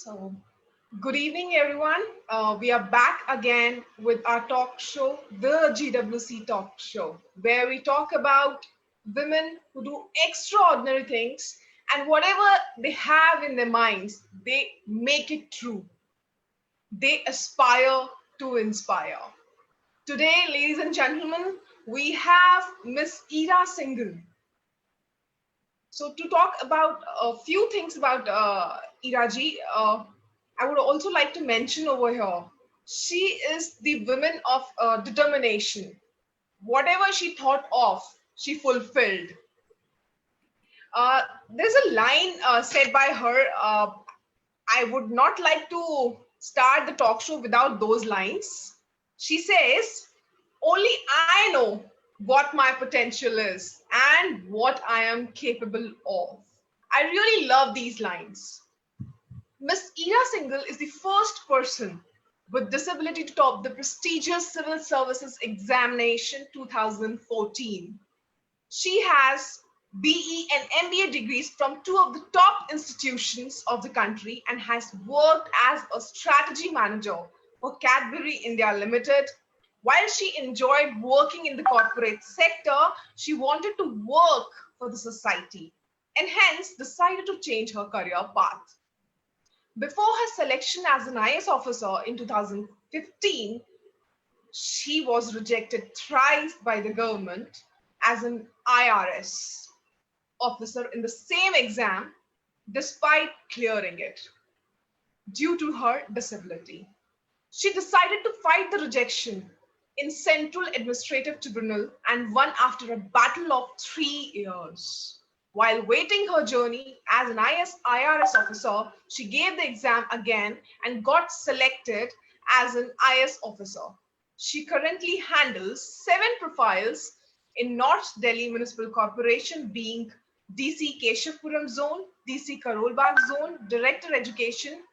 So, good evening, everyone. We are back again with our talk show, the GWC Talk Show, where we talk about women who do extraordinary things and whatever they have in their minds, they make it true. They aspire to inspire. Today, ladies and gentlemen, we have Miss Ira Singhal. So, to talk about a few things about Iraji, I would also like to mention over here, she is the woman of determination. Whatever she thought of, she fulfilled. There's a line said by her. I would not like to start the talk show without those lines. She says, only I know what my potential is and what I am capable of. I really love these lines. Miss Ira Singhal is the first person with disability to top the prestigious Civil Services Examination 2014. She has BE and MBA degrees from two of the top institutions of the country and has worked as a strategy manager for Cadbury India Limited. While she enjoyed working in the corporate sector, she wanted to work for the society and hence decided to change her career path. Before her selection as an IS officer in 2015, she was rejected thrice by the government as an IRS officer in the same exam despite clearing it due to her disability. She decided to fight the rejection in Central Administrative Tribunal and won after a battle of 3 years. While waiting her journey as an IRS officer, she gave the exam again and got selected as an IS officer. She currently handles 7 profiles in North Delhi Municipal Corporation, being DC Keshavpuram Zone, DC Karol Bagh Zone, Director Education,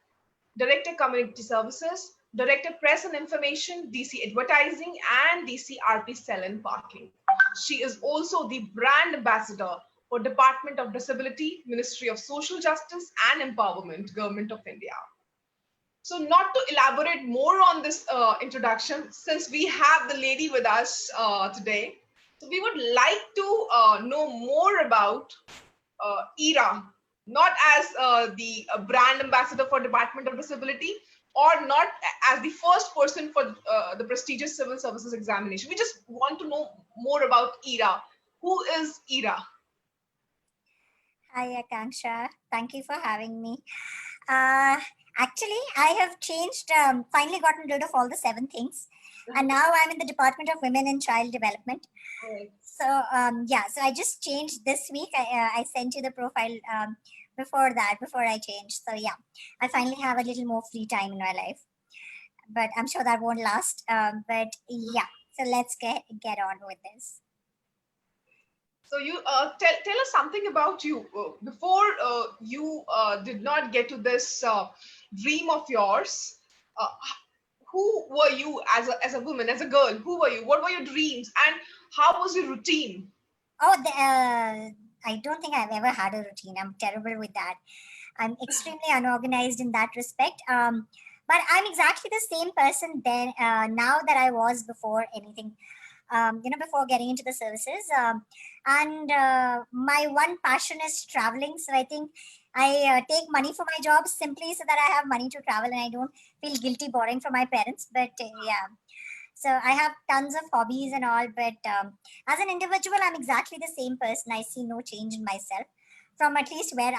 Director Community Services, Director Press and Information, DC Advertising, and DC RP Cell and Parking. She is also the brand ambassador for Department of Disability, Ministry of Social Justice and Empowerment, Government of India. So not to elaborate more on this introduction, since we have the lady with us today, so we would like to know more about Ira, not as the brand ambassador for Department of Disability, or not as the first person for the prestigious civil services examination. We just want to know more about Ira. Who is Ira? Hi, Akanksha. Thank you for having me. Actually, I have changed, finally gotten rid of all the 7 things. And now I'm in the Department of Women and Child Development. Right. So, so I just changed this week. I sent you the profile before I changed. So, yeah, I finally have a little more free time in my life. But I'm sure that won't last. But yeah, so let's get on with this. So you tell us something about you. Before you did not get to this dream of yours, uh, who were you as a woman, as a girl? Who were you? What were your dreams, and how was your routine? Oh, I don't think I've ever had a routine. I'm terrible with that. I'm extremely unorganized in that respect. But I'm exactly the same person then now that I was before anything. Before getting into the services. And my one passion is traveling. So I think I take money for my job simply so that I have money to travel and I don't feel guilty borrowing from my parents. But yeah, so I have tons of hobbies and all. But as an individual, I'm exactly the same person. I see no change in myself from at least where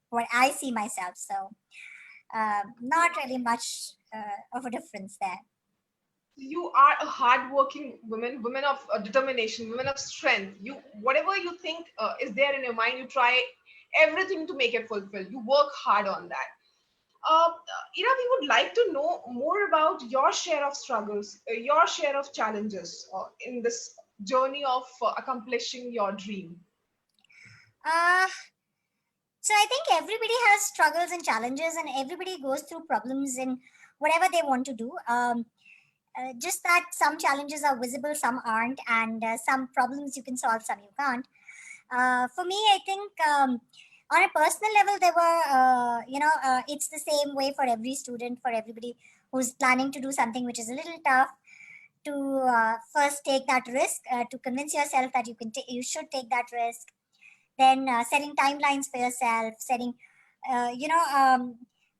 where I see myself. So not really much of a difference there. You are a hardworking woman of determination, woman of strength. You, whatever you think is there in your mind, you try everything to make it fulfilled. You work hard on that. Ira, we would like to know more about your share of struggles, your share of challenges in this journey of accomplishing your dream. Uh, so I think everybody has struggles and challenges, and everybody goes through problems in whatever they want to do. Just that some challenges are visible, some aren't, and some problems you can solve, some you can't. For me, I think On a personal level, there were, it's the same way for every student, for everybody who's planning to do something which is a little tough, to first take that risk, to convince yourself that you should take that risk, then setting timelines for yourself, setting,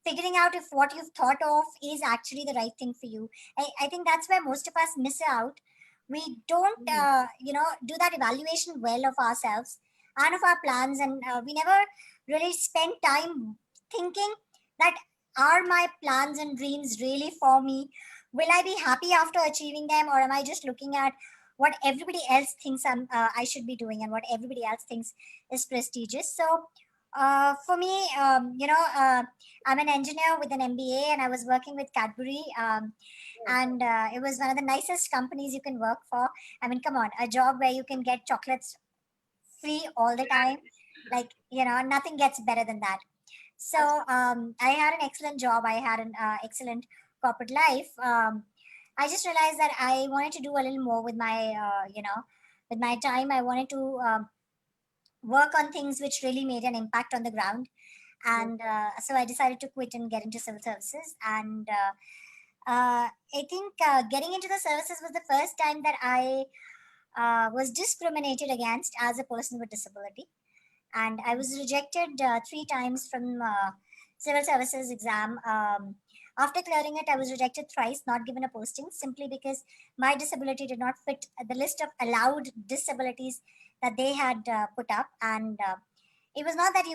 figuring out if what you've thought of is actually the right thing for you. I think that's where most of us miss out. We don't, do that evaluation well of ourselves and of our plans, and we never really spend time thinking that, are my plans and dreams really for me? Will I be happy after achieving them, or am I just looking at what everybody else thinks I should be doing, and what everybody else thinks is prestigious? So, for me, I'm an engineer with an MBA, and I was working with Cadbury, and it was one of the nicest companies you can work for. I mean, come on, a job where you can get chocolates free all the time, like, nothing gets better than that. So I had an excellent job. I had an excellent corporate life. I just realized that I wanted to do a little more with my, with my time. I wanted to work on things which really made an impact on the ground. And so I decided to quit and get into civil services. And I think getting into the services was the first time that I was discriminated against as a person with disability. And I was rejected 3 times from civil services exam. After clearing it, I was rejected thrice, not given a posting, simply because my disability did not fit the list of allowed disabilities that they had put up. And it was not that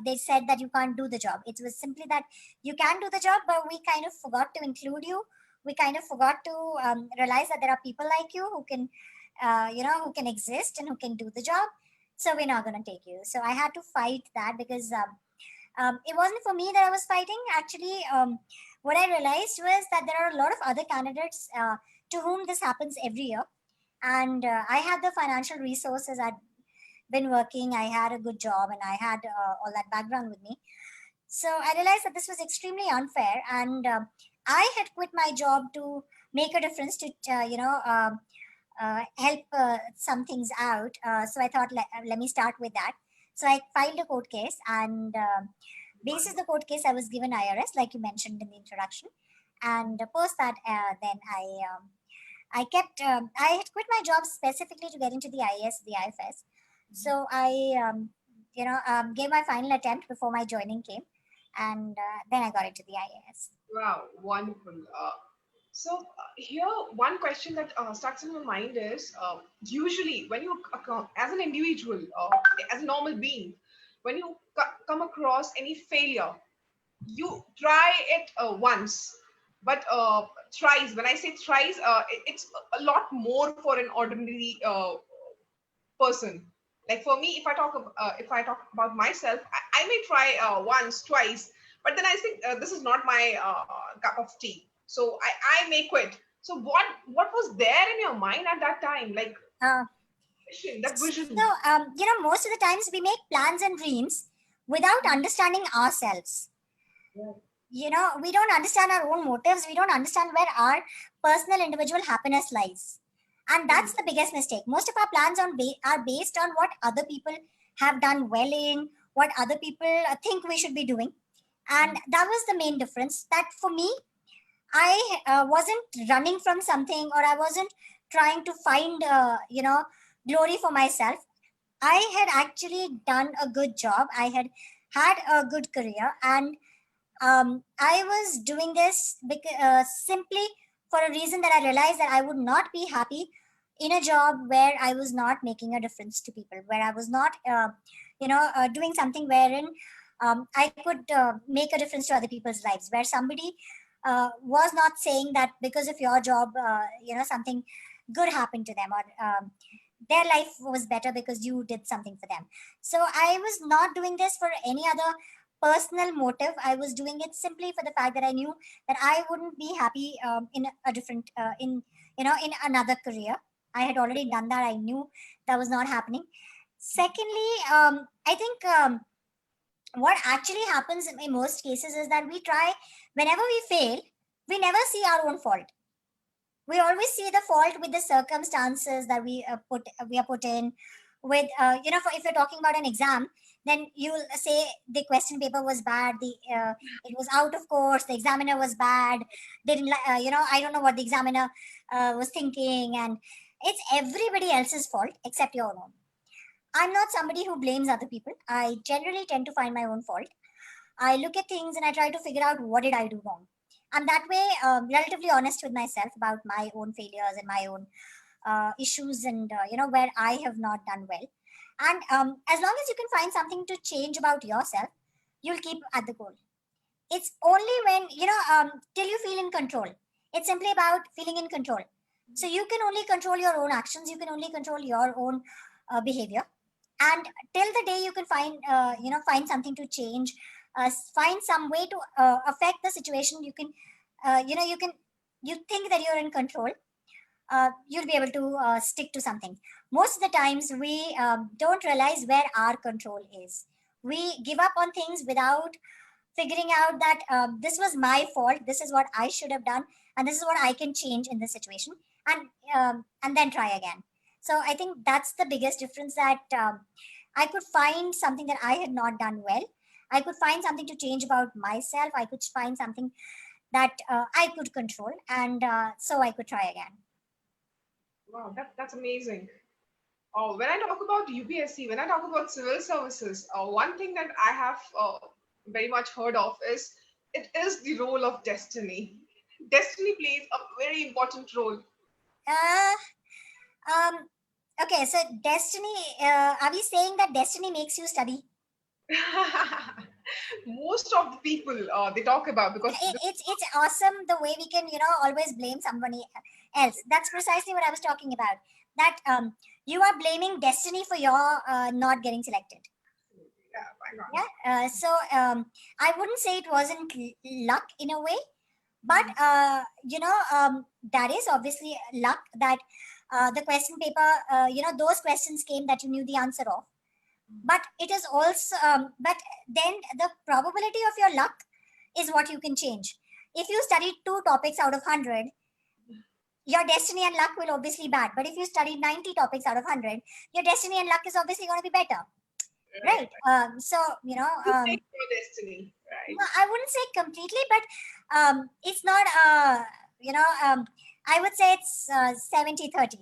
they said that you can't do the job. It was simply that you can do the job, but we kind of forgot to include you. We kind of forgot to realize that there are people like you who can, who can exist and who can do the job. So we're not going to take you. So I had to fight that, because it wasn't for me that I was fighting. Actually, what I realized was that there are a lot of other candidates to whom this happens every year. And I had the financial resources. I'd been working, I had a good job, and I had all that background with me. So I realized that this was extremely unfair. And I had quit my job to make a difference, to, help some things out. So I thought, let me start with that. So I filed a court case, and basis the court case, I was given IRS, like you mentioned in the introduction. And post that, then I kept. I had quit my job specifically to get into the IAS, the IFS. So I, gave my final attempt before my joining came, and then I got into the IAS. Wow, wonderful. Here, one question that starts in my mind is, usually when you, as an individual, as a normal being, when you come across any failure, you try it once, but thrice. When I say thrice, it's a lot more for an ordinary person. Like for me, if I talk about myself, I may try once, twice, but then I think this is not my cup of tea. So I may quit. So what was there in your mind at that time? Like Uh, that so, vision. most of the times we make plans and dreams without understanding ourselves. Yeah. We don't understand our own motives. We don't understand where our personal individual happiness lies. And Hmm. that's the biggest mistake. Most of our plans are based on what other people have done well in, what other people think we should be doing. And that was the main difference. That for me, I wasn't running from something, or I wasn't trying to find, glory for myself. I had actually done a good job. I had had a good career, and I was doing this because, simply for a reason that I realized that I would not be happy in a job where I was not making a difference to people, where I was not, doing something wherein I could make a difference to other people's lives, where somebody was not saying that because of your job, something good happened to them, or their life was better because you did something for them. So I was not doing this for any other personal motive. I was doing it simply for the fact that I knew that I wouldn't be happy in a different, in another career. I had already done that. I knew that was not happening. Secondly, I think what actually happens in most cases is that we try, whenever we fail, we never see our own fault. We always see the fault with the circumstances that we are put in, with, if you're talking about an exam, then you'll say the question paper was bad, it was out of course, the examiner was bad, didn't, I don't know what the examiner was thinking, and it's everybody else's fault except your own. I'm not somebody who blames other people. I generally tend to find my own fault. I look at things and I try to figure out what did I do wrong. I'm that way relatively honest with myself about my own failures and my own issues, and where I have not done well. And as long as you can find something to change about yourself, you'll keep at the goal. It's only when till you feel in control. It's simply about feeling in control. So you can only control your own actions. You can only control your own behavior, and till the day you can find something to change, find some way to affect the situation. You can you think that you're in control, you'll be able to stick to something. Most of the times we don't realize where our control is. We give up on things without figuring out that this was my fault, this is what I should have done, and this is what I can change in this situation, and then try again. So I think that's the biggest difference, that I could find something that I had not done well. I could find something to change about myself. I could find something that I could control, and so I could try again. Wow, that's amazing. When I talk about UPSC, when I talk about civil services, one thing that I have very much heard of is it is the role of destiny. Destiny plays a very important role. Uh, um, okay, so destiny, are we saying that destiny makes you study? Most of the people they talk about, because It's awesome the way we can always blame somebody else. That's precisely what I was talking about. That you are blaming destiny for your not getting selected. yeah, my God. Yeah. So I wouldn't say it wasn't luck in a way, but that is obviously luck that the question paper, those questions came that you knew the answer of. But it is also, but then the probability of your luck is what you can change. If you studied 2 topics out of 100, your destiny and luck will obviously bad. But if you studied 90 topics out of 100, your destiny and luck is obviously going to be better, right? So You take your destiny, right? no, I wouldn't say completely, but it's not I would say it's 70-30.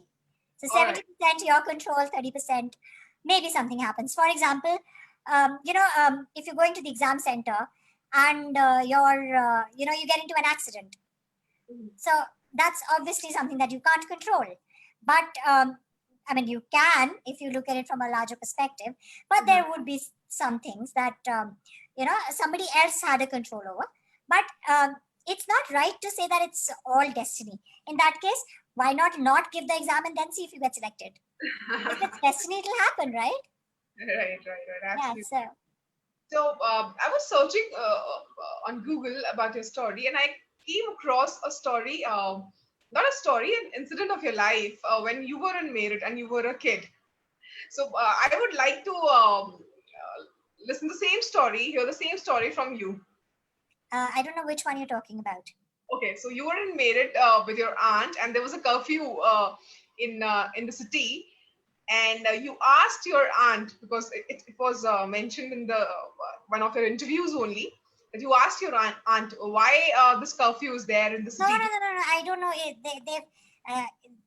So All right. 70% your control, 30% maybe something happens. For example, if you're going to the exam center and you get into an accident, Mhm. so that's obviously something that you can't control. But I mean, you can if you look at it from a larger perspective. But there would be some things that somebody else had a control over. But it's not right to say that it's all destiny. In that case, why not give the exam and then see if you get selected? If it's destiny, it'll happen, right? Right. Yeah. Absolutely. So So I was searching on Google about your story, and I came across a story, not a story, an incident of your life when you were in Meerut and you were a kid. So I would like to listen the same story, hear the same story from you. I don't know which one you're talking about. Okay, so you were in Meerut with your aunt, and there was a curfew in the city, and you asked your aunt, because it was mentioned in the one of your interviews only, that you asked your aunt why this curfew is there in the No, no, city. no, no, no. I don't know. They've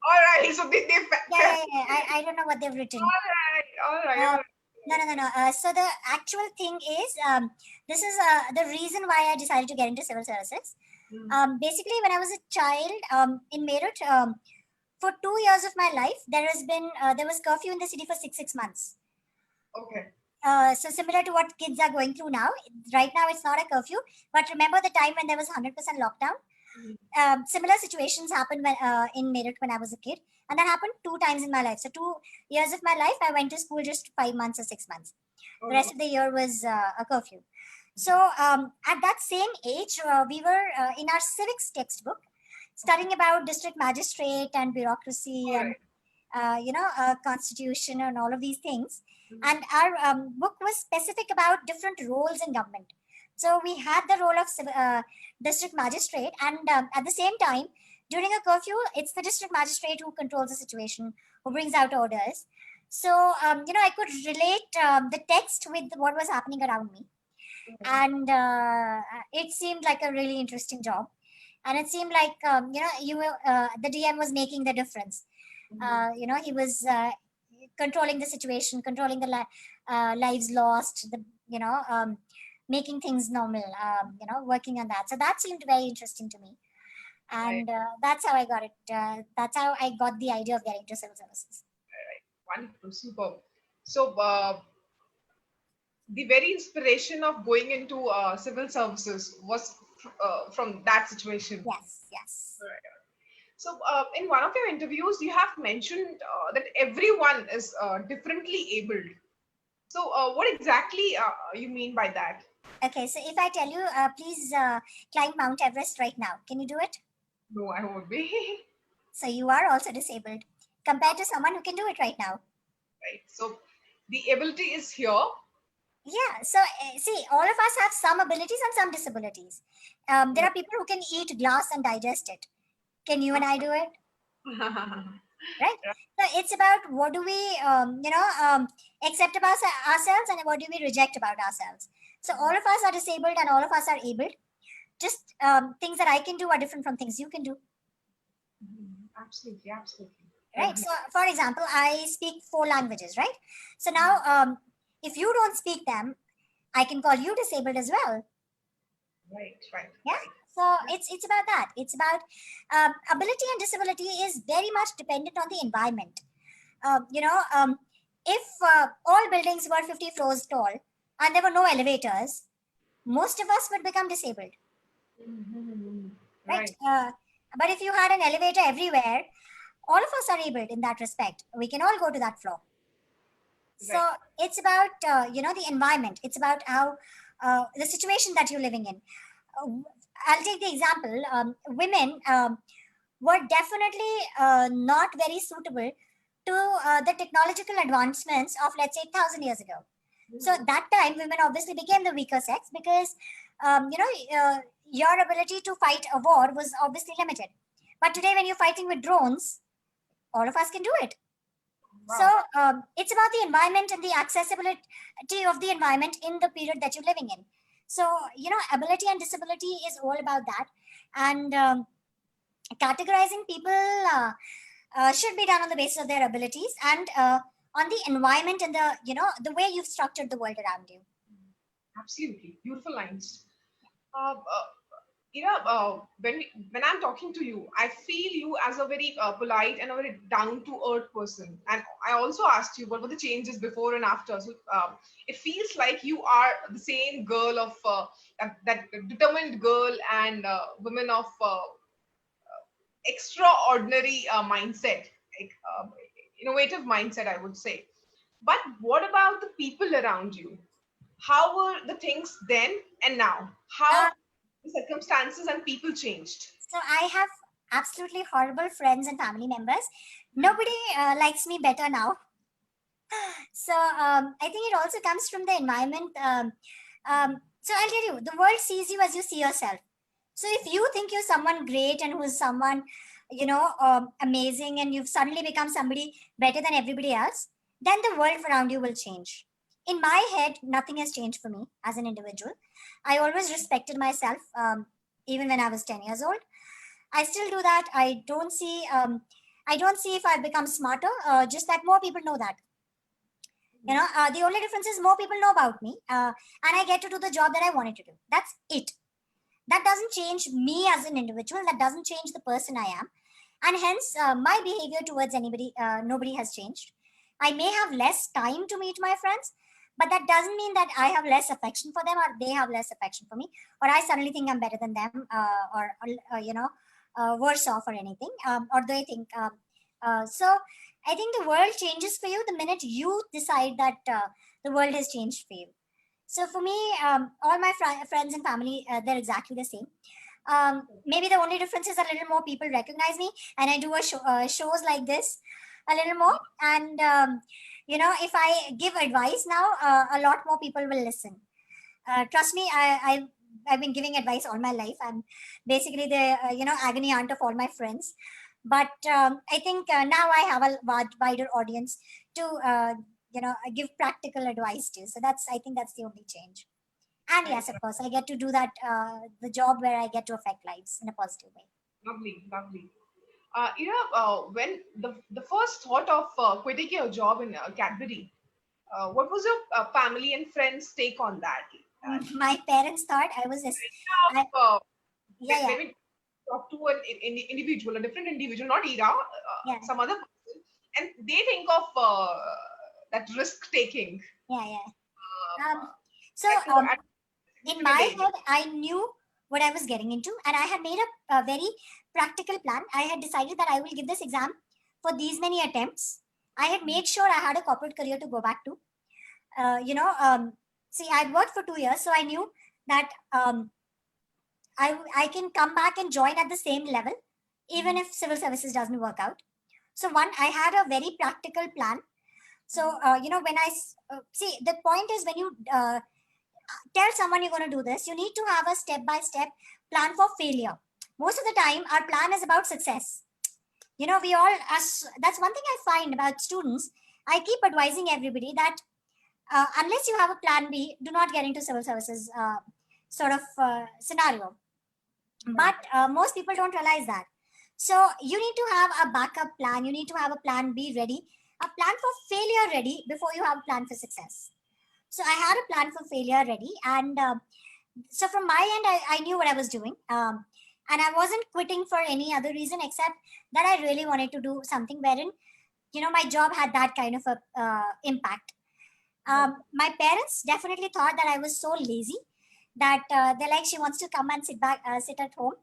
All right, so they I don't know what they've written. all Uh, right. no. So the actual thing is, this is the reason why I decided to get into civil services. Mm, Basically, when I was a child in Meerut, for 2 years of my life, there was curfew in the city for six months. okay. So similar to what kids are going through now. Right now, it's not a curfew, but remember the time when there was 100% lockdown. Mhm. Similar situations happened in Meerut when I was a kid, and that happened 2 times in my life. So 2 years of my life, I went to school just 5 months or 6 months. Oh, The no. rest of the year was a curfew. So at that same age, we were in our civics textbook studying about district magistrate and bureaucracy All and right. constitution and all of these things. Mhm. And our book was specific about different roles in government. So we had the role of district magistrate, and at the same time, during a curfew, it's the district magistrate who controls the situation, who brings out orders. So, I could relate the text with what was happening around me. And it seemed like a really interesting job. And it seemed like, the DM was making the difference. He was controlling the situation, controlling the lives lost, making things normal, working on that. So that seemed very interesting to me. Right. And that's how I got it. That's how I got the idea of getting into civil services. Wonderful, superb. So, the very inspiration of going into civil services was from that situation. Yes, yes. Right. So, in one of your interviews, you have mentioned that everyone is differently abled. So, what exactly you mean by that? Okay, so if I tell you, please climb Mount Everest right now, can you do it? No, I won't be. So you are also disabled compared to someone who can do it right now. Right. So, the ability is here. Yeah, so see, all of us have some abilities and some disabilities. There are people who can eat glass and digest it. Can you and I do it? Right? So it's about what do we, accept about ourselves and what do we reject about ourselves. So all of us are disabled and all of us are able. Just things that I can do are different from things you can do. Absolutely, absolutely. Right? Agree. So, for example, I speak 4 languages, right? So now, if you don't speak them, I can call you disabled as well. Right, right, Yeah. right. So it's about that. It's about ability and disability is very much dependent on the environment. If all buildings were 50 floors tall and there were no elevators, most of us would become disabled, Mhm. right? Right, But if you had an elevator everywhere, all of us are able in that respect. We can all go to that floor. So right. it's about the environment. It's about how the situation that you're living in. I'll take the example. Women were definitely not very suitable to the technological advancements of, let's say, 1,000 years ago. So that time, women obviously became the weaker sex because your ability to fight a war was obviously limited. But today, when you're fighting with drones, all of us can do it. So Wow. it's about the environment and the accessibility of the environment in the period that you're living in. So ability and disability is all about that, and categorizing people should be done on the basis of their abilities and on the environment and the way you've structured the world around you. Absolutely. Beautiful lines. When I'm talking to you, I feel you as a very polite and a very down to earth person. And I also asked you what were the changes before and after. So it feels like you are the same girl of that determined girl and women of extraordinary mindset, like innovative mindset, I would say. But what about the people around you? How were the things then and now? Uh, How the circumstances and people changed? so I have absolutely horrible friends and family members. Nobody likes me better now. So I think it also comes from the environment. So I'll tell you, the world sees you as you see yourself. So if you think you're someone great and who's someone, amazing, and you've suddenly become somebody better than everybody else, then the world around you will change. In my head, nothing has changed for me as an individual. I always respected myself, even when I was 10 years old. I still do that. I don't see if I've become smarter. Just that more people know that. The only difference is more people know about me, and I get to do the job that I wanted to do. That's it. That doesn't change me as an individual. That doesn't change the person I am, and hence my behavior towards nobody has changed. I may have less time to meet my friends, but that doesn't mean that I have less affection for them or they have less affection for me, or I suddenly think I'm better than them, or worse off or anything, or they think. So I think the world changes for you the minute you decide that the world has changed for you. So for me, all my friends and family, they're exactly the same. Maybe the only difference is a little more people recognize me, and I do shows like this a little more. And if I give advice now, a lot more people will listen. Trust me, I've been giving advice all my life. I'm basically the agony aunt of all my friends. But I think now I have a wider audience to give practical advice to. So that's, I think that's the only change. And Right, yes, of right. course, I get to do that, the job where I get to affect lives in a positive way. Lovely, lovely. When the first thought of quitting your job in Cadbury, what was your family and friends' take on that? My parents thought I was this. I, yeah, yeah, Maybe talk to an individual, a different individual, not Ira, yeah, some other person, and they think of that risk taking yeah, yeah. uh, So at in significant my age. head, I knew what I was getting into, and I had made a very practical plan. I had decided that I will give this exam for these many attempts. I had made sure I had a corporate career to go back to. Uh, you know, um, See, I'd worked for 2 years, so I knew that I can come back and join at the same level, even if civil services doesn't work out. So one, I had a very practical plan. So when see, the point is when you tell someone you're going to do this, you need to have a step by step plan for failure. Most of the time, our plan is about success. We all, as that's one thing I find about students. I keep advising everybody that unless you have a plan B, do not get into civil services sort of scenario. But Right. most people don't realize that. So you need to have a backup plan. You need to have a plan B ready, a plan for failure ready before you have a plan for success. So I had a plan for failure ready, and so from my end, I knew what I was doing, and I wasn't quitting for any other reason except that I really wanted to do something wherein my job had that kind of a impact. Right. My parents definitely thought that I was so lazy that they're like, she wants to come and sit at home.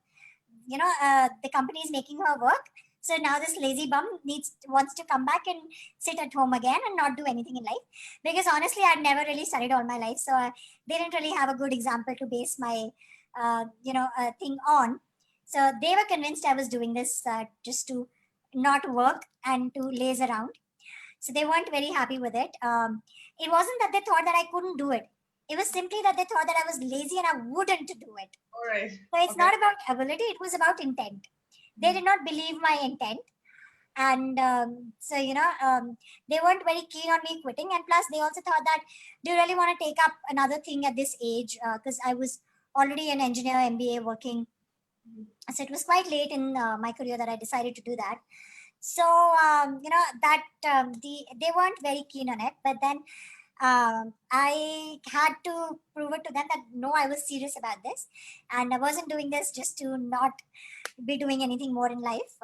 The company is making her work. So now this lazy bum wants to come back and sit at home again and not do anything in life. Because honestly, I'd never really studied all my life, so they didn't really have a good example to base my thing on. So they were convinced I was doing this just to not work and to laze around. So they weren't very happy with it. It wasn't that they thought that I couldn't do it. It was simply that they thought that I was lazy and I wouldn't do it. All right. So it's Okay. not about ability, it was about intent. They did not believe my intent. And they weren't very keen on me quitting. And plus, they also thought that, do you really want to take up another thing at this age? Because I was already an engineer, MBA working. So it was quite late in my career that I decided to do that. So, they weren't very keen on it. But then I had to prove it to them that no, I was serious about this, and I wasn't doing this just to not be doing anything more in life.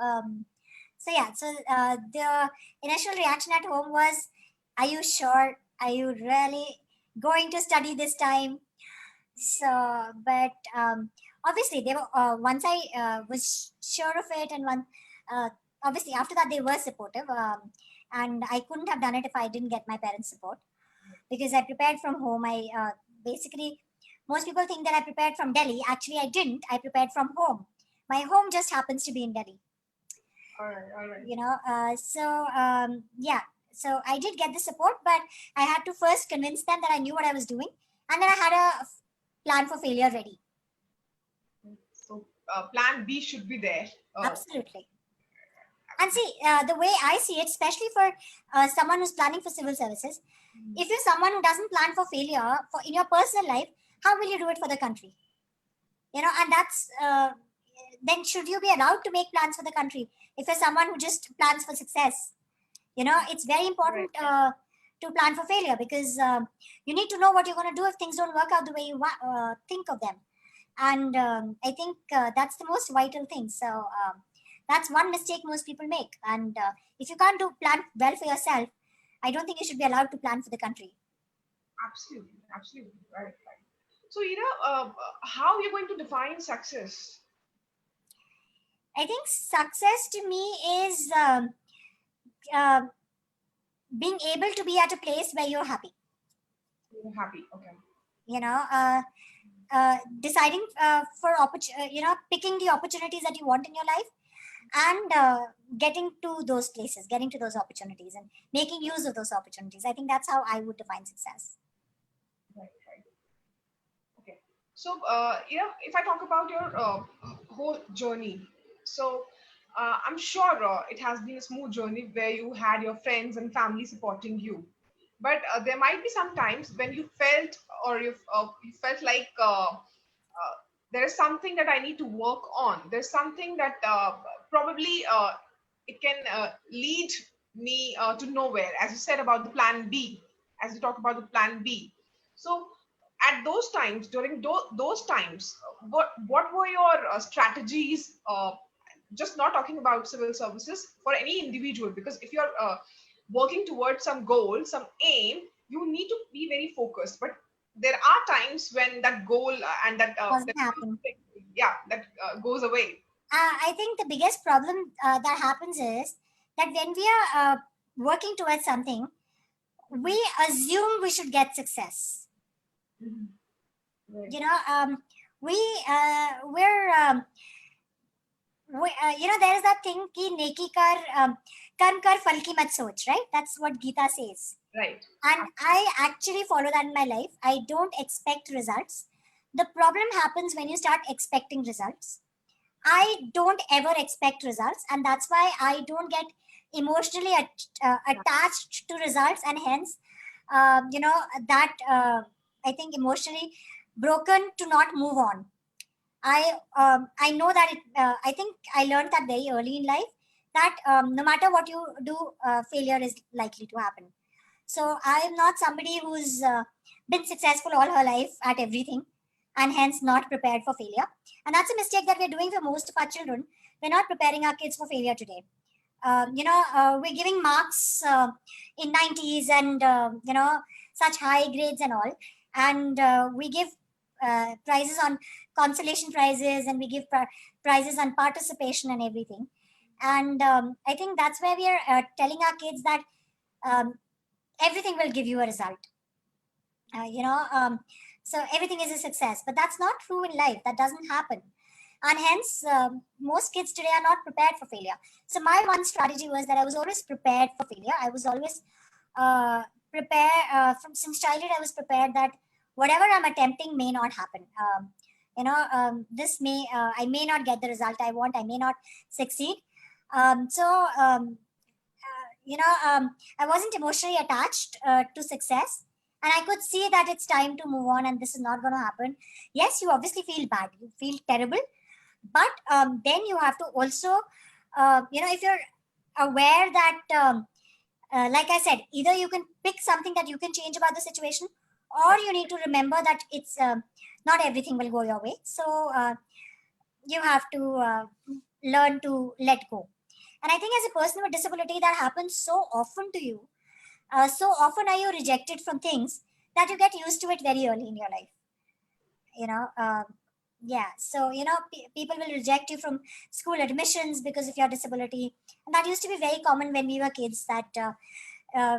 The initial reaction at home was, "Are you sure? Are you really going to study this time?" So, but obviously, they were once I was sure of it, and uh, obviously after that they were supportive. And I couldn't have done it if I didn't get my parents' support, because I prepared from home. I basically, most people think that I prepared from Delhi. Actually, I didn't. I prepared from home. My home just happens to be in Delhi. All right. All right. Yeah. So I did get the support, but I had to first convince them that I knew what I was doing, and then I had a plan for failure ready. So plan B should be there. Absolutely. And see, the way I see it, especially for someone who's planning for civil services, if you're someone who doesn't plan for failure for in your personal life, how will you do it for the country? And that's then should you be allowed to make plans for the country if you're someone who just plans for success? It's very Right. important to plan for failure, because you need to know what you're going to do if things don't work out the way you think of them. And I think that's the most vital thing. So that's one mistake most people make. And if you can't do plan well for yourself, I don't think you should be allowed to plan for the country. Absolutely. Absolutely. Right. Right. So how you're going to define success? I think success to me is uh, being able to be at a place where you're happy. You're happy. Okay. You know, deciding picking the opportunities that you want in your life, and getting to those places, getting to those opportunities, and making use of those opportunities. I think that's how I would define success. Right. Right. Okay. So if I talk about your whole journey, so I'm sure it has been a smooth journey where you had your friends and family supporting you. But there might be some times when you felt, or you felt like there is something that I need to work on. There's something that probably it can lead me to nowhere. As you said about the plan B, as you talk about the plan B. So at those times, during those times, what were your strategies? Just not talking about civil services, for any individual, because if you're working towards some goal, some aim, you need to be very focused. But there are times when that goal and that Doesn't happen. yeah, that goes away. I think the biggest problem that happens is that when we are working towards something, we assume we should get success. Mhm. Right. You know, we we're there is that thing ki neki kar karm kar phal ki mat soch, right? That's what Gita says. Right. And I actually follow that in my life. I don't expect results. The problem happens when you start expecting results. I don't ever expect results, and that's why I don't get emotionally attached to results, and hence, you know, that I think emotionally broken to not move on. I know that I think I learned that very early in life that no matter what you do, failure is likely to happen. So I am not somebody who's been successful all her life at everything and hence not prepared for failure. And that's a mistake that we're doing for most of our children. We're not preparing our kids for failure today. We're giving marks in 90s and, such high grades and all. And we give prizes on consolation prizes, and we give prizes on participation and everything. And I think that's where we are telling our kids that um, everything will give you a result. uh, you know um, so everything is a success, but that's not true in life. That doesn't happen. And hence most kids today are not prepared for failure. So my one strategy was that I was always prepared for failure. I was always prepared from since childhood. I was prepared that whatever I'm attempting may not happen. This may I may not get the result I want. I may not succeed. So I wasn't emotionally attached to success, and I could see that it's time to move on and this is not going to happen. Yes, you obviously feel bad, you feel terrible, but then you have to also, if you're aware that, like I said, either you can pick something that you can change about the situation, or you need to remember that it's not everything will go your way. So you have to learn to let go. And I think as a person with disability, that happens so often to you. So often are you rejected from things that you get used to it very early in your life. You know, yeah. So people will reject you from school admissions because of your disability, and that used to be very common when we were kids. That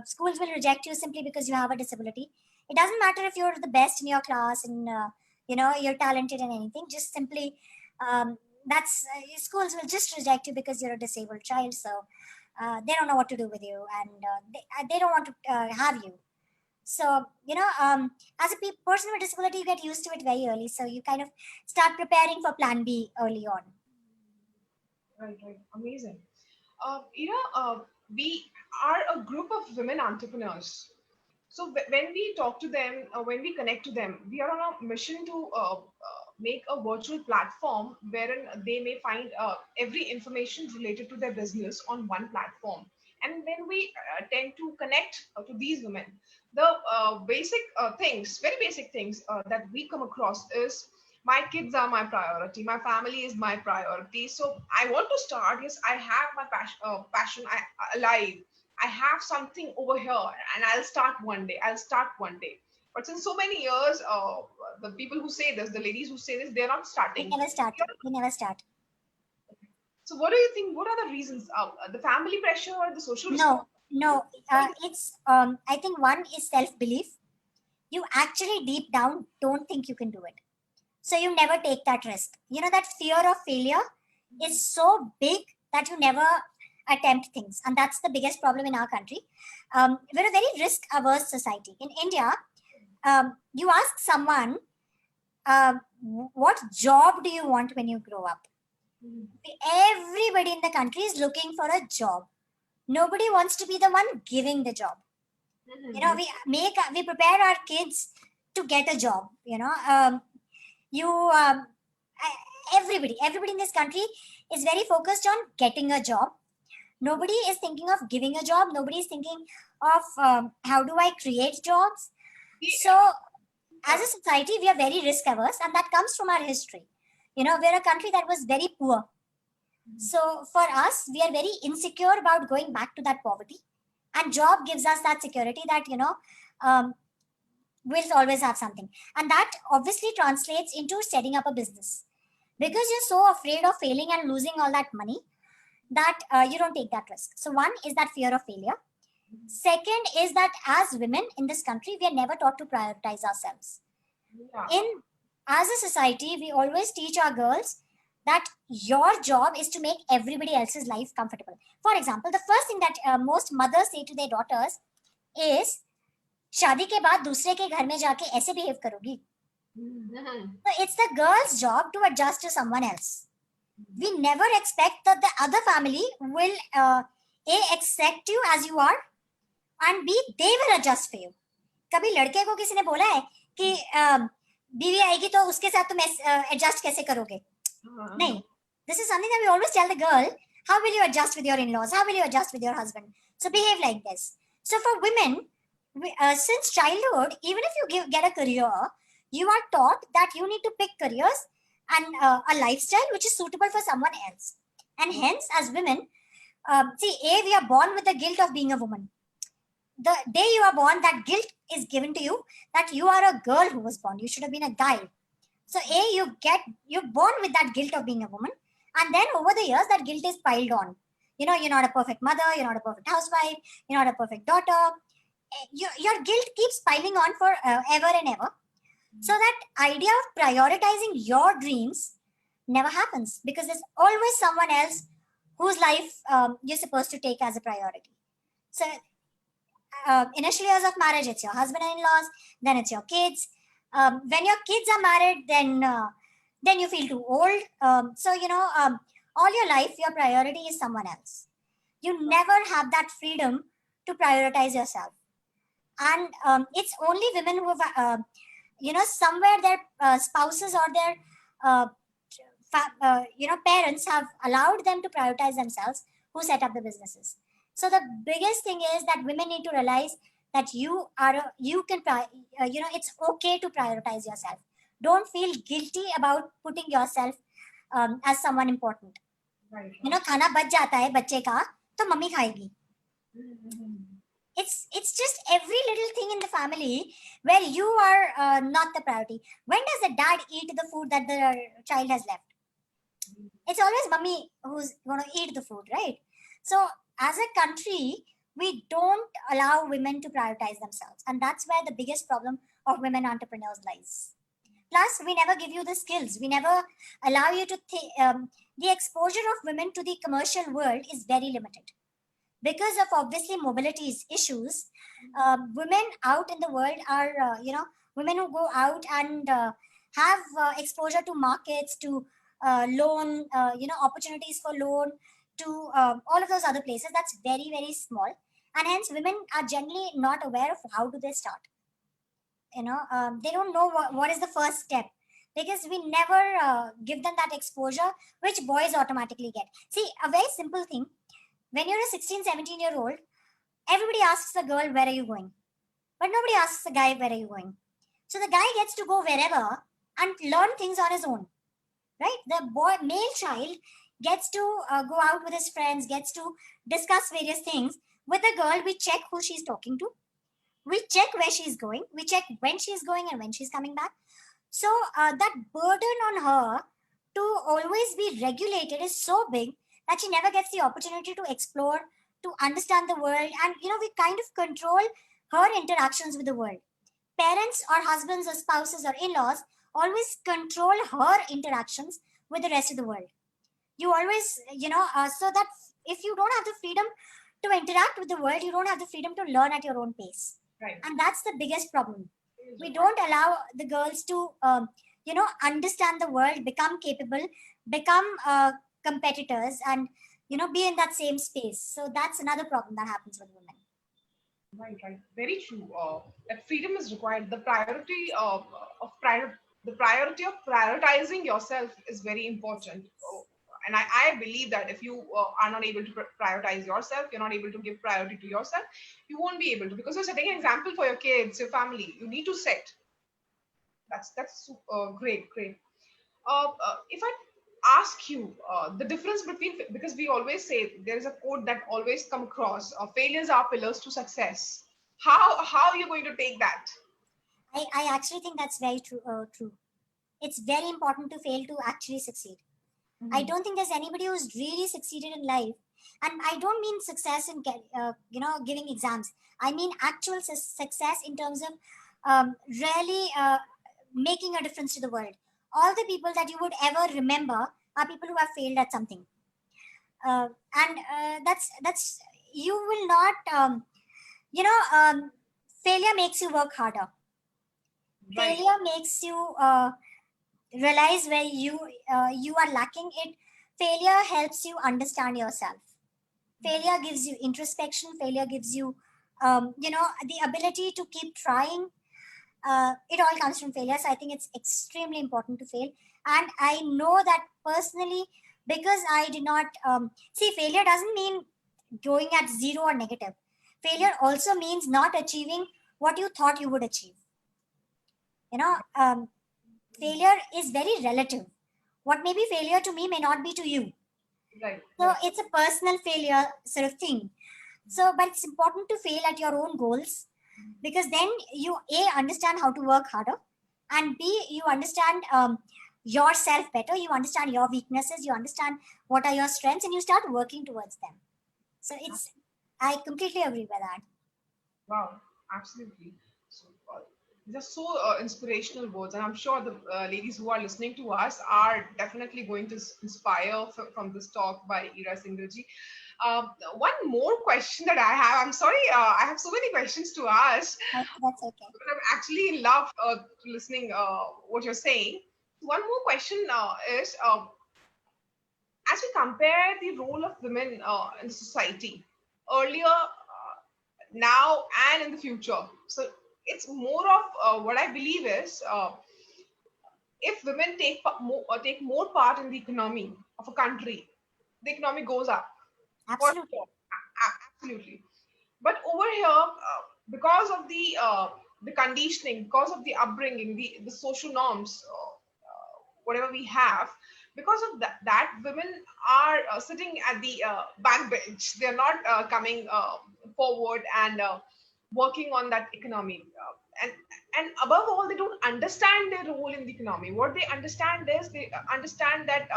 schools will reject you simply because you have a disability. It doesn't matter if you're the best in your class and you're talented in anything. Just simply that's schools will just reject you because you're a disabled child. So they don't know what to do with you, and they don't want to have you. So as a person with disability, you get used to it very early. So you kind of start preparing for plan B early on. Right. Right. Amazing. We are a group of women entrepreneurs. So when we talk to them, when we connect to them, we are on a mission to make a virtual platform wherein they may find every information related to their business on one platform. And when we tend to connect to these women, the basic things, very basic things that we come across is, my kids are my priority, my family is my priority. So I want to start. Yes, I have my passion alive. I have something over here, and I'll start one day. I'll start one day. But since so many years, the people who say this, the ladies who say this, they're not They starting. never start. They never start. So what do you think? What are the reasons? The family pressure or the social No, responsibility? no. It's I think one is self belief. You actually deep down don't think you can do it, so you never take that risk. That fear of failure is so big that you never attempt things, and that's the biggest problem in our country. We're a very risk averse society. In India, you ask someone, what job do you want when you grow up? Everybody in the country is looking for a job. Nobody wants to be the one giving the job. We prepare our kids to get a job. You everybody in this country is very focused on getting a job. Nobody is thinking of giving a job. Nobody is thinking of how do I create jobs. So as a society, we are very risk averse, and that comes from our history. We're a country that was very poor. So for us, we are very insecure about going back to that poverty, and job gives us that security that um, we'll always have something, and that obviously translates into setting up a business, because you're so afraid of failing and losing all that money that you don't take that risk. So one is that fear of failure. Second is that as women in this country, we are never taught to prioritize ourselves. In as a society, we always teach our girls that your job is to make everybody else's life comfortable. For example, the first thing that most mothers say to their daughters is, शादी के बाद दूसरे के घर में जाके ऐसे behave करोगी. So it's the girl's job to adjust to someone else. We never expect that the other family will A, accept you as you are, and B, they will adjust for you. कभी लड़के को किसी ने बोला है कि बीवी आएगी तो उसके साथ तुम एडजस्ट कैसे करोगे? नहीं. This is something that we always tell the girl. How will you adjust with your in-laws? How will you adjust with your husband? So behave like this. So for women, since childhood, even if you get a career, you are taught that you need to pick careers and a lifestyle which is suitable for someone else. And hence, as women, we are born with the guilt of being a woman. The day you are born, that guilt is given to you that you are a girl who was born. You should have been a guy. So you're born with that guilt of being a woman, and then over the years that guilt is piled on. You're not a perfect mother, you're not a perfect housewife, you're not a perfect daughter. Your guilt keeps piling on for ever and ever. So that idea of prioritizing your dreams never happens, because there's always someone else whose life you're supposed to take as a priority. So initial years of marriage, it's your husband and in-laws, then it's your kids. When your kids are married, then you feel too old. All your life, your priority is someone else. You never have that freedom to prioritize yourself. And it's only women who have, somewhere their spouses or their, parents have allowed them to prioritize themselves, who set up the businesses. So the biggest thing is that women need to realize that it's okay to prioritize yourself. Don't feel guilty about putting yourself as someone important. Right. खाना बच जाता है बच्चे का तो mummy खाएगी. It's just every little thing in the family where you are not the priority. When does the dad eat the food that the child has left? It's always mommy who's going to eat the food, right? So as a country, we don't allow women to prioritize themselves, and that's where the biggest problem of women entrepreneurs lies. Plus, we never give you the skills. We never allow you to the exposure of women to the commercial world is very limited. Because of obviously mobility issues, women out in the world are, women who go out and have exposure to markets, to loan, opportunities for loan, to all of those other places. That's very, very small. And hence women are generally not aware of how do they start. They don't know what is the first step, because we never give them that exposure, which boys automatically get. See, a very simple thing. When you're a 16, 17-year-old, everybody asks a girl, where are you going? But nobody asks a guy, where are you going? So the guy gets to go wherever and learn things on his own, right? The male child gets to go out with his friends, gets to discuss various things. With the girl, we check who she's talking to. We check where she's going. We check when she's going and when she's coming back. So that burden on her to always be regulated is so big that she never gets the opportunity to explore, to understand the world. And, we kind of control her interactions with the world. Parents or husbands or spouses or in-laws always control her interactions with the rest of the world. You always, so that if you don't have the freedom to interact with the world, you don't have the freedom to learn at your own pace. Right. And that's the biggest problem. We don't allow the girls to, understand the world, become capable, become competitors and be in that same space. So that's another problem that happens with women. Right, right. Very true. That freedom is required. The priority of prioritizing yourself is very important. And I believe that if you are not able to prioritize yourself, you're not able to give priority to yourself, you won't be able to, because you're setting an example for your kids, your family. You need to set. That's great, great. If I ask you the difference between, because we always say there is a quote that always come across: failures are pillars to success. How are you going to take that? I actually think that's very true. It's very important to fail to actually succeed. I Mhm. don't think there's anybody who's really succeeded in life. And I don't mean success in giving exams. I mean actual success in terms of really making a difference to the world. All the people that you would ever remember are people who have failed at something. And that's you will not you know failure makes you work harder. Right. Failure makes you realize where you are lacking it. Failure helps you understand yourself. Failure gives you introspection. Failure gives you the ability to keep trying. It all comes from failure. So I think it's extremely important to fail. And I know that personally, because I did not see, failure doesn't mean going at zero or negative. Failure also means not achieving what you thought you would achieve. you know um, Failure is very relative. What may be failure to me may not be to you. Right. So Right. it's a personal failure sort of thing. So, but it's important to fail at your own goals, because then you understand how to work harder, and b you understand yourself better. You understand your weaknesses. You understand what are your strengths, and you start working towards them. So I completely agree with that. Wow. Absolutely. So, these are so inspirational words, and I'm sure the ladies who are listening to us are definitely going to inspire from this talk by Ira Singhal ji. One more question that I have. I'm sorry, I have so many questions to ask, That's okay. but I actually love listening what you're saying. One more question is, as we compare the role of women in society earlier, now, and in the future. So it's more of what I believe is, if women take more part in the economy of a country, the economy goes up for Absolutely. sure. Absolutely. But over here, because of the conditioning, because of the upbringing, the social norms, whatever we have, because of that women are sitting at the back bench. They're not coming forward and working on that economy. And above all, they don't understand their role in the economy. What they understand is, they understand that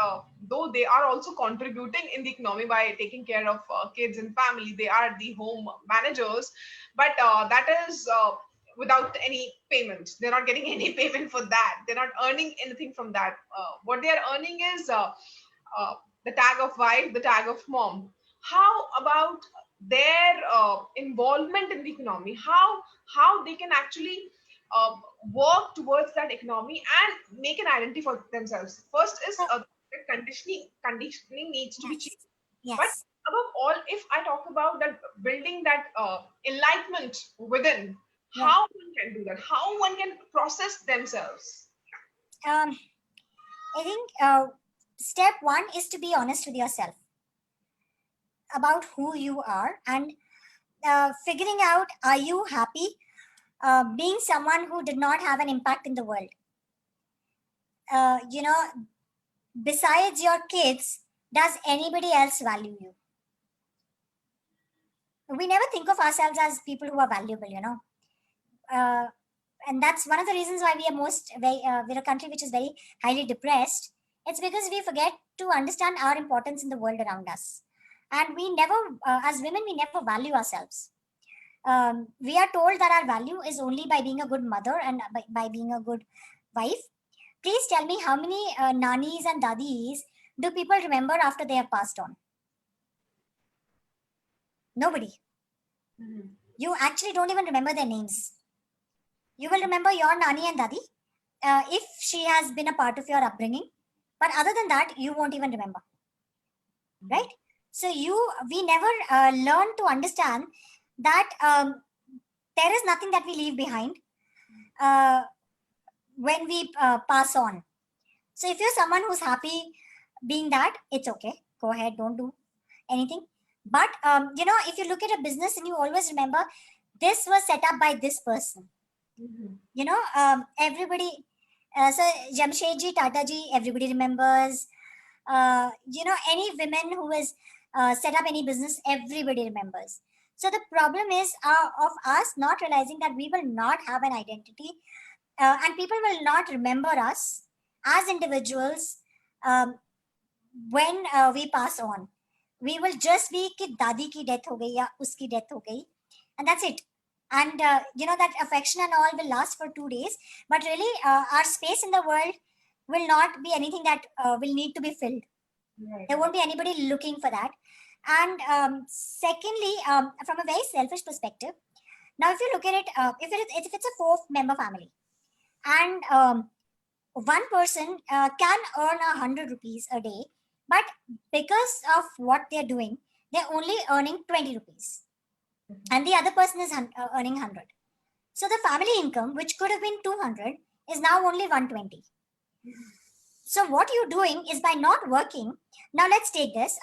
though they are also contributing in the economy by taking care of kids and family, they are the home managers, but that is without any payment. They're not getting any payment for that. They're not earning anything from that. What they are earning is uh, the tag of wife, the tag of mom. How about their involvement in the economy? How they can actually uh, work towards that economy and make an identity for themselves? First is So, the conditioning needs to be yes. changed. But Yes. above all, if I talk about that, building that enlightenment within, Yeah. how one can do that, how one can process themselves. um I think step one is to be honest with yourself about who you are, and figuring out, are you happy being someone who did not have an impact in the world? uh, you know Besides your kids, does anybody else value you? We never think of ourselves as people who are valuable. uh, and that's one of the reasons why we're a country which is very highly depressed. It's because we forget to understand our importance in the world around us, and we never, as women, we never value ourselves. We are told that our value is only by being a good mother and by being a good wife. Please tell me, how many nannies and dadis do people remember after they have passed on? Nobody. Mhm. You actually don't even remember their names. You will remember your nanny and dadi if she has been a part of your upbringing, but other than that, you won't even remember. right? So we never learn to understand that there is nothing that we leave behind uh, when we pass on. So if you're someone who's happy being that, it's okay. Go ahead, don't do anything. But if you look at a business and you always remember this was set up by this person. Everybody. So Jamshedji, Tataji, everybody remembers. Any women who has set up any business, everybody remembers. So the problem is of us not realizing that we will not have an identity, and people will not remember us as individuals um, when we pass on. We will just be कि दादी की death हो गई या उसकी death हो गई, and that's it. And that affection and all will last for 2 days, but really our space in the world will not be anything that will need to be filled. Right. There won't be anybody looking for that. And secondly, from a very selfish perspective, now if you look at it, if it's a 4-member family, and one person can earn 100 rupees a day, but because of what they're doing, they're only earning 20 rupees, and the other person is earning 100. So the family income, which could have been 200, is now only 120. So what you're doing is, by not working, now let's take this.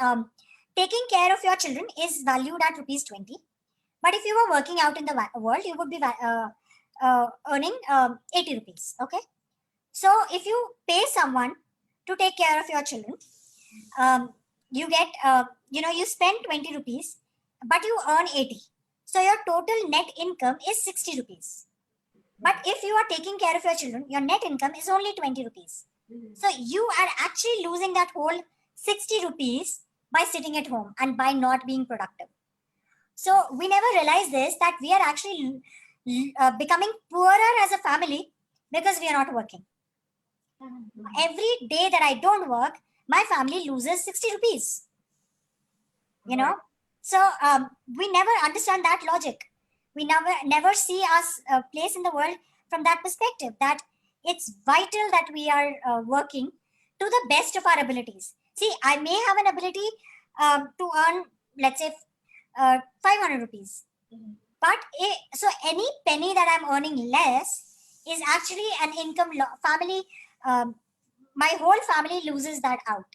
Taking care of your children is valued at rupees 20, but if you were working out in the world, you would be earning 80 rupees. Okay. So if you pay someone to take care of your children, you get, you spend 20 rupees, but you earn 80. So your total net income is 60 rupees. But if you are taking care of your children, your net income is only 20 rupees. So you are actually losing that whole 60 rupees by sitting at home and by not being productive. So we never realize this, that we are actually becoming poorer as a family because we are not working. Every day that I don't work, my family loses 60 rupees. So we never understand that logic. We never see us place in the world from that perspective, that it's vital that we are working to the best of our abilities. See, I may have an ability to earn, let's say, 500 rupees. But so any penny that I'm earning less is actually an income family. My whole family loses that out.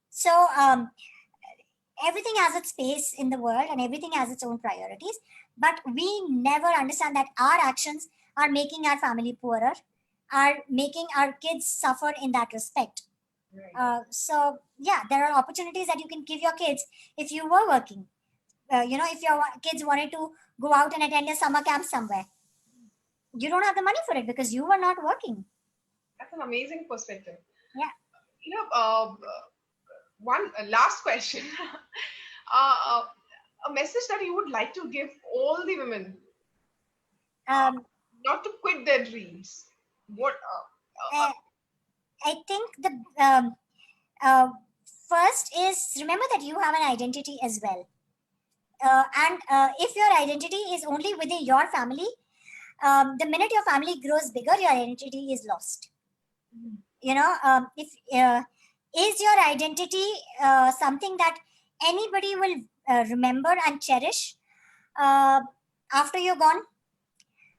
So everything has its space in the world and everything has its own priorities, but we never understand that our actions are making our family poorer, are making our kids suffer in that respect. So yeah, there are opportunities that you can give your kids if you were working. If your kids wanted to go out and attend a summer camp somewhere, you don't have the money for it because you were not working. That's an amazing perspective. Yeah. One last question. A message that you would like to give all the women not to quit their dreams. What? I think the first is, remember that you have an identity as well. And if your identity is only within your family, the minute your family grows bigger, your identity is lost. If is your identity something that anybody will remember and cherish after you're gone?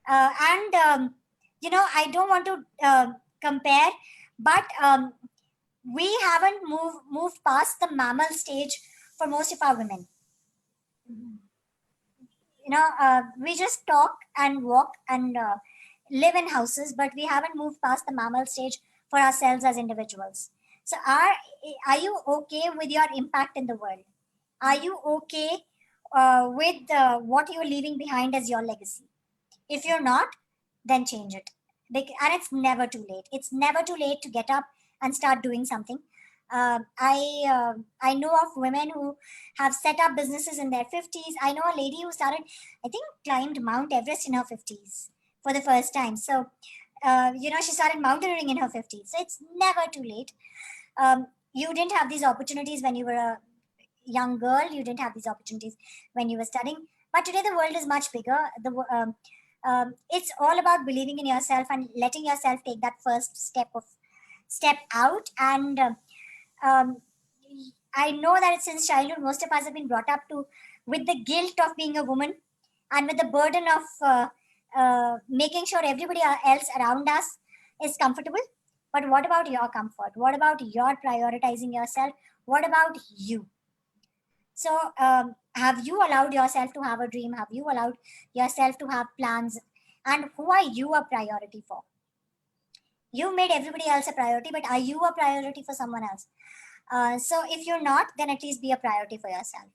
And I don't want to compare, but we haven't moved past the mammal stage for most of our women. We just talk and walk and live in houses, but we haven't moved past the mammal stage for ourselves as individuals. So are you okay with your impact in the world? Are you okay with what you're leaving behind as your legacy? If you're not, then change it. And it's never too late. It's never too late to get up and start doing something. I know of women who have set up businesses in their 50s. I know a lady who started, I think, climbed Mount Everest in her 50s for the first time. So, she started mountaineering in her 50s. So it's never too late. You didn't have these opportunities when you were a young girl. You didn't have these opportunities when you were studying. But today the world is much bigger. It's all about believing in yourself and letting yourself take that first step out, and I know that since childhood, most of us have been brought up to with the guilt of being a woman and with the burden of making sure everybody else around us is comfortable. But what about your comfort? What about your prioritizing yourself? What about you? So, have you allowed yourself to have a dream? Have you allowed yourself to have plans? And who are you a priority for? You made everybody else a priority, but are you a priority for someone else? So, if you're not, then at least be a priority for yourself.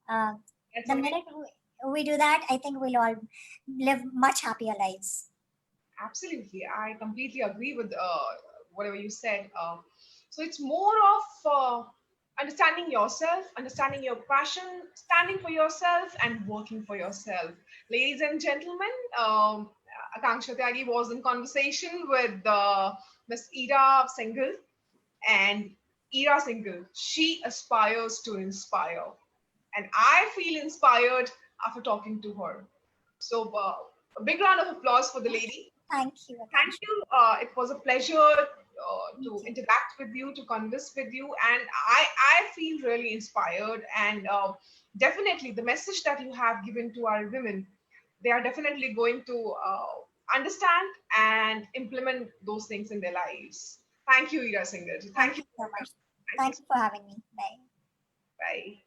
Uh, That's the okay. minute we do that, I think we'll all live much happier lives. Absolutely, I completely agree with whatever you said. So it's more of understanding yourself, understanding your passion, standing for yourself, and working for yourself. Ladies and gentlemen, Akanksha Tyagi was in conversation with Miss Ira Singhal, and Ira Singhal, she aspires to inspire, and I feel inspired after talking to her. So, a big round of applause for the lady. Thank you, Thank Akansha. you. It was a pleasure Me to too. interact with you, to converse with you, and I feel really inspired. And definitely, the message that you have given to our women, they are definitely going to understand and implement those things in their lives. Thank you, Ira Singer. Thank Thank you. you so much. Thank you. Thank you for having me. Bye. Bye.